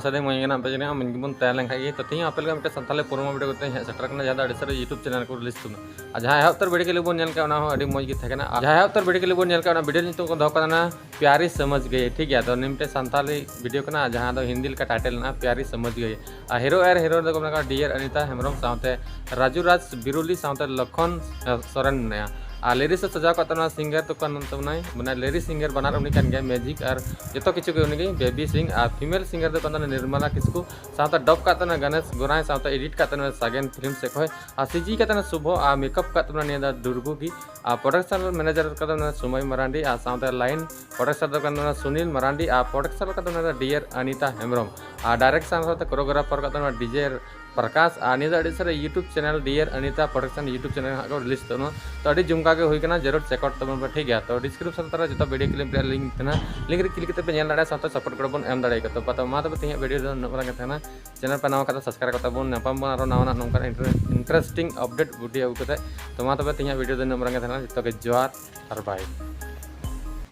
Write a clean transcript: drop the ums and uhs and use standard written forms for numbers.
सदे मैं बजने मन तैयार लेंगे तो तीन आपे मिट्टे सानताली पुरमा वीडियो करते हैं सेटरकना जहाँ अड़ी सारे यूट्यूब चैनल को रिलीज तुना जहाँ उत्तर वीडियो के लिए बोल अड़ी मौज गे थे जहाँ उत्तर वीडियो के लिए बोल वीडियो नीतु को दो प्यारी समझ गई ठीक है तो निमटे सानताली वीडियो का जहाँ दो हिंदी का टाइटल ना प्यारी समझ गई हीरो और हीरो को डियर अनिता हेम्ब्रम साथे राजू राज बिरुली साथे लखन सोरेन ने और लिरिक्स सजा का सिंगर तो मैंने लिरिक्स सिंगर बनार उन्हीं कान गया मैजिक और जो किचु के उन्हीं बेबी सिंह और फीमेल सिंगर तो निर्मला किस्कू साथ डब का गणेश गोराई साथ एडिट का सागेन फिल्म से खोए और सीजी का शुभ और मेकअप का दुर्गु की और प्रोडक्शन मैनेजर का सुमय मरांडी और साथ लाइन प्रोडक्शन का सुनील मरांडी और प्रोडक्शन का डियर अनिता हेम्ब्रम और डायरेक्शन कोरियोग्राफर का डीजे प्रकाश और निदा सारे YouTube channel dear Anita production YouTube channel को रिलीज तो अभी जुमका के होना जरूर चेकआउट तब ठीक है तो डिस्क्रिप्शन तरह जो video clip link link click पे नेल दाड़ा साथ सपोर्ट कर बन एम दाड़े तो पता मा तब तीन वीडियो नवा चैनल पे नवा का सब्सक्राइब करता बन नापाम बन और नवा नौका इंटरेस्टिंग अपडेट वीडियो अगुते तो मा तब तीन वीडियो नवा जो के जोहार और बाय।